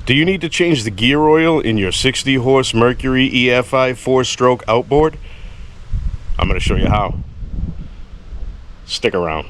Do you need to change the gear oil in your 60 horse Mercury EFI 4-stroke outboard? I'm going to show you how. Stick around.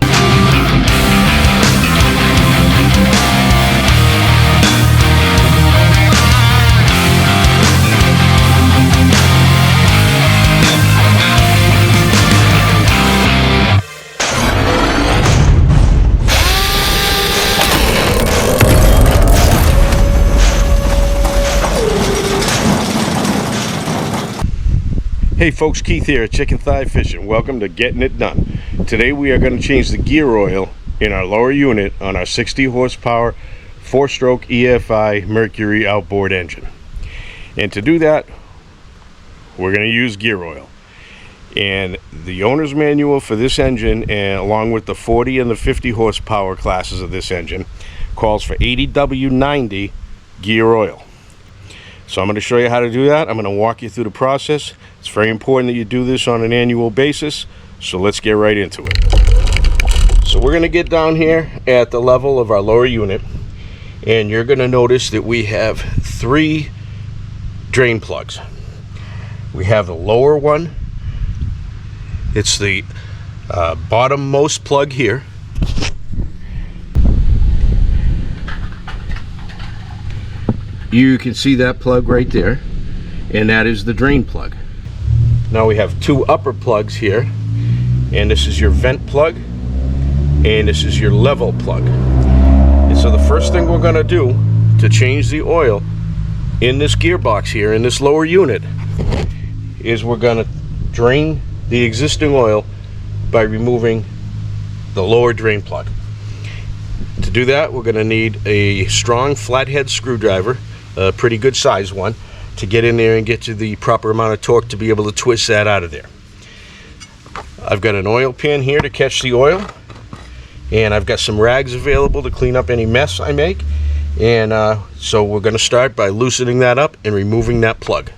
Hey folks, Keith here at Chicken Thigh Fishing. Welcome to Getting It Done. Today we are going to change the gear oil in our lower unit on our 60 horsepower 4-stroke EFI Mercury outboard engine. And to do that, we're going to use gear oil. And the owner's manual for this engine, and along with the 40 and the 50 horsepower classes of this engine, calls for 80W90 gear oil. So I'm going to show you how to do that. I'm going to walk you through the process. It's very important that you do this on an annual basis, so let's get right into it. So we're going to get down here at the level of our lower unit, and you're going to notice that we have 3 drain plugs. We have the lower one. It's the bottommost plug here. You can see that plug right there, and that is the drain plug. Now we have 2 upper plugs here, and this is your vent plug, and this is your level plug. And so the first thing we're going to do to change the oil in this gearbox here, in this lower unit, is we're going to drain the existing oil by removing the lower drain plug. To do that, we're going to need a strong flathead screwdriver, a pretty good size one, to get in there and get to the proper amount of torque to be able to twist that out of there. I've got an oil pan here to catch the oil, and I've got some rags available to clean up any mess I make. And so we're going to start by loosening that up and removing that plug.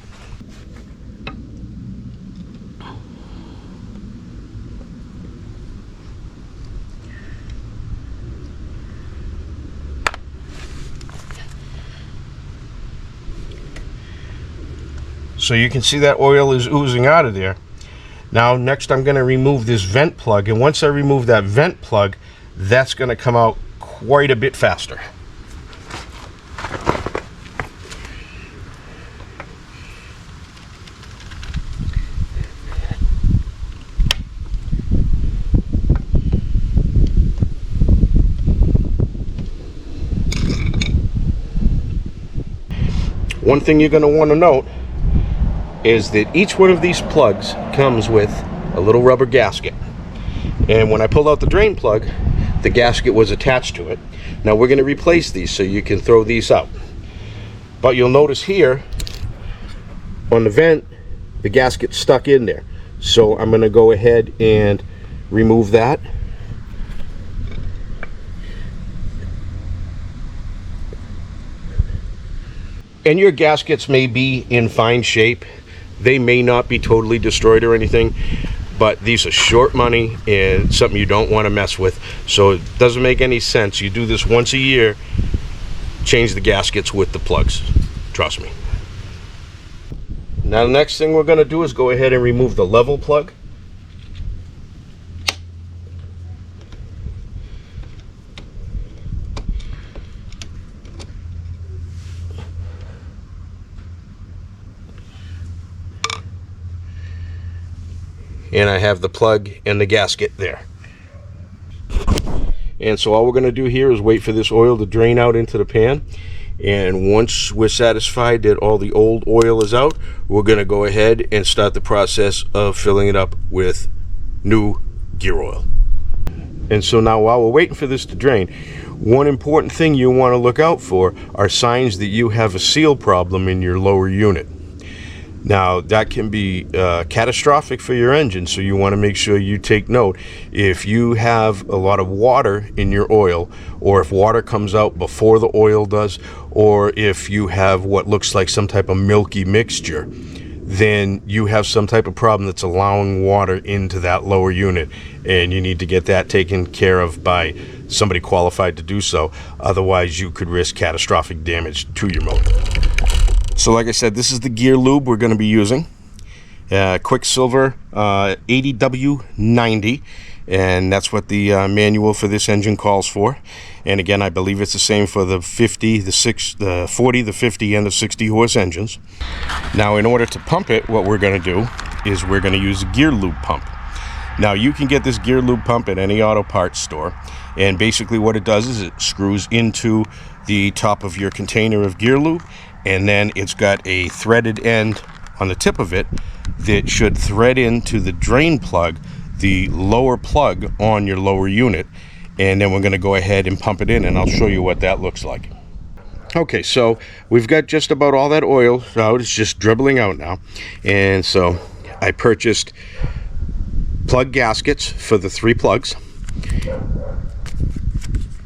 So you can see that oil is oozing out of there. Now next I'm going to remove this vent plug, and once I remove that vent plug, that's going to come out quite a bit faster. One thing you're going to want to note is that each one of these plugs comes with a little rubber gasket. And when I pulled out the drain plug, the gasket was attached to it. Now we're going to replace these so you can throw these out. But you'll notice here on the vent, the gasket's stuck in there. So I'm going to go ahead and remove that. And your gaskets may be in fine shape. They may not be totally destroyed or anything, but these are short money and something you don't want to mess with. So it doesn't make any sense. You do this once a year, change the gaskets with the plugs. Trust me. Now the next thing we're going to do is go ahead and remove the level plug. And I have the plug and the gasket there. And so all we're going to do here is wait for this oil to drain out into the pan. And once we're satisfied that all the old oil is out, we're going to go ahead and start the process of filling it up with new gear oil. And so now while we're waiting for this to drain, one important thing you want to look out for are signs that you have a seal problem in your lower unit. Now that can be catastrophic for your engine, so you want to make sure you take note. If you have a lot of water in your oil, or if water comes out before the oil does, or if you have what looks like some type of milky mixture, then you have some type of problem that's allowing water into that lower unit, and you need to get that taken care of by somebody qualified to do so. Otherwise, you could risk catastrophic damage to your motor. So like I said, this is the gear lube we're going to be using. Quicksilver 80W90, and that's what the manual for this engine calls for. And again, I believe it's the same for the 50, the 40, the 50, and the 60 horse engines. Now, in order to pump it, what we're going to do is we're going to use a gear lube pump. Now, you can get this gear lube pump at any auto parts store, and basically what it does is it screws into the top of your container of gear lube, and then it's got a threaded end on the tip of it that should thread into the drain plug, the lower plug on your lower unit. And then we're going to go ahead and pump it in, and I'll show you what that looks like. Okay, so we've got just about all that oil out. It's just dribbling out now. And so I purchased plug gaskets for the 3 plugs.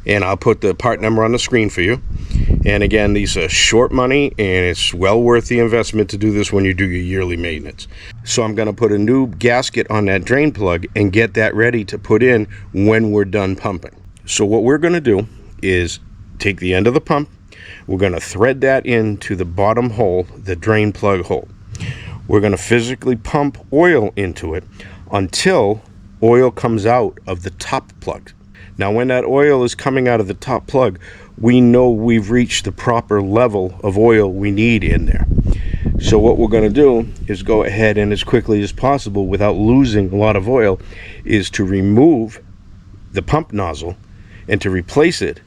And I'll put the part number on the screen for you. And again, these are short money, and it's well worth the investment to do this when you do your yearly maintenance. So I'm going to put a new gasket on that drain plug and get that ready to put in when we're done pumping. So what we're going to do is take the end of the pump. We're going to thread that into the bottom hole, the drain plug hole. We're going to physically pump oil into it until oil comes out of the top plug. Now, when that oil is coming out of the top plug, we know we've reached the proper level of oil we need in there. So what we're going to do is go ahead and as quickly as possible, without losing a lot of oil, is to remove the pump nozzle and to replace it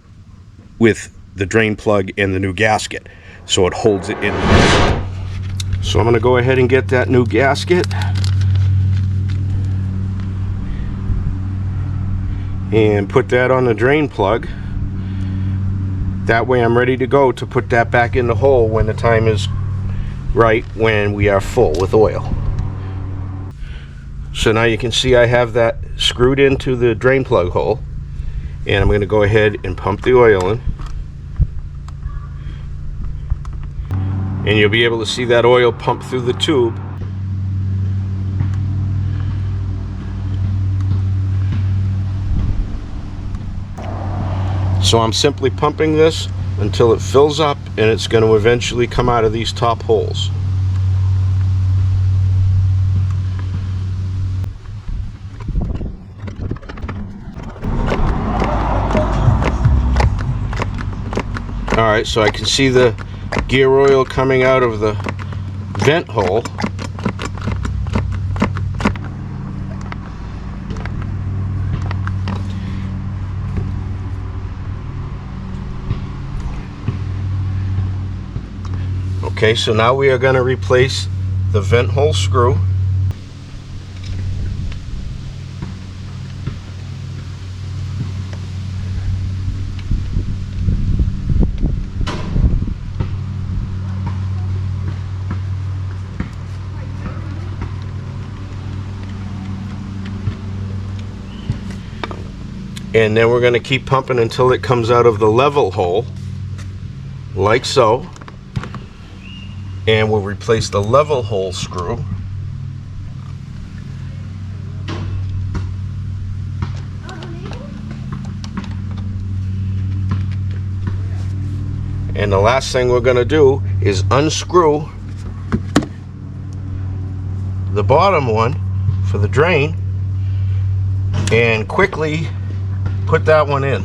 with the drain plug and the new gasket, so it holds it in. So I'm going to go ahead and get that new gasket. And put that on the drain plug. That way I'm ready to go to put that back in the hole when the time is right, when we are full with oil. So now you can see I have that screwed into the drain plug hole, and I'm going to go ahead and pump the oil in. And you'll be able to see that oil pump through the tube. So I'm simply pumping this until it fills up, and it's going to eventually come out of these top holes. Alright, so I can see the gear oil coming out of the vent hole. Okay, so now we are going to replace the vent hole screw. And then we're going to keep pumping until it comes out of the level hole, like so. And we'll replace the level hole screw. And the last thing we're going to do is unscrew the bottom one for the drain and quickly put that one in,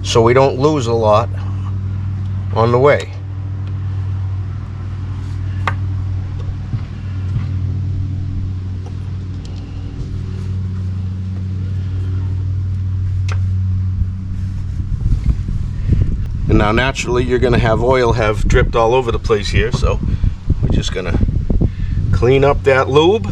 so we don't lose a lot on the way. And now naturally you're going to have oil have dripped all over the place here, so we're just going to clean up that lube.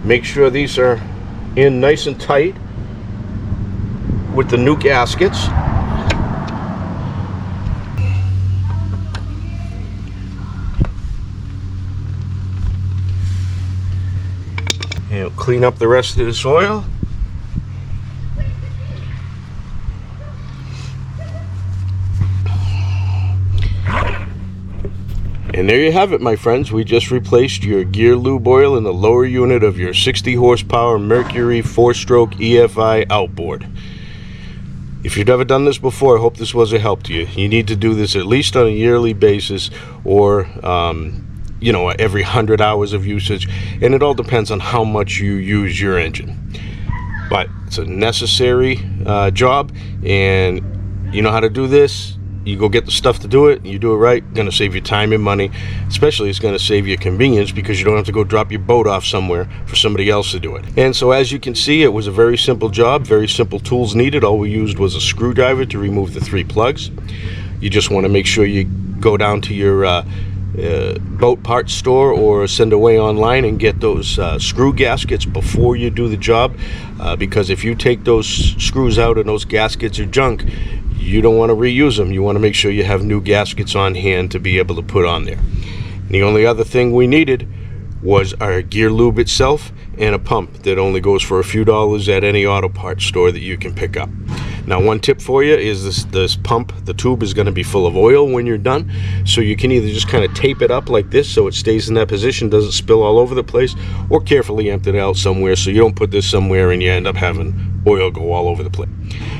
Make sure these are in nice and tight with the new gaskets. And we'll clean up the rest of this oil. And there you have it, my friends. We just replaced your gear lube oil in the lower unit of your 60 horsepower Mercury 4-stroke EFI Outboard. If you've never done this before, I hope this was a help to you. You need to do this at least on a yearly basis, or you know, every 100 hours of usage, and it all depends on how much you use your engine. But it's a necessary job, and you know how to do this. You go get the stuff to do it, you do it right, it's going to save you time and money. Especially it's going to save you convenience, because you don't have to go drop your boat off somewhere for somebody else to do it. And so as you can see, it was a very simple job, very simple tools needed. All we used was a screwdriver to remove the 3 plugs. You just want to make sure you go down to your boat parts store or send away online and get those screw gaskets before you do the job, because if you take those screws out and those gaskets are junk, you don't want to reuse them. You want to make sure you have new gaskets on hand to be able to put on there. And the only other thing we needed was our gear lube itself and a pump that only goes for a few dollars at any auto parts store that you can pick up. Now, one tip for you is this pump, the tube is going to be full of oil when you're done, so you can either just kind of tape it up like this so it stays in that position, doesn't spill all over the place, or carefully empty it out somewhere so you don't put this somewhere and you end up having oil go all over the place.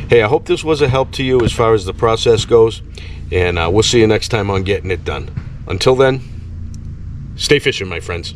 Hey, I hope this was a help to you as far as the process goes, and we'll see you next time on Getting It Done. Until then, stay fishing, my friends.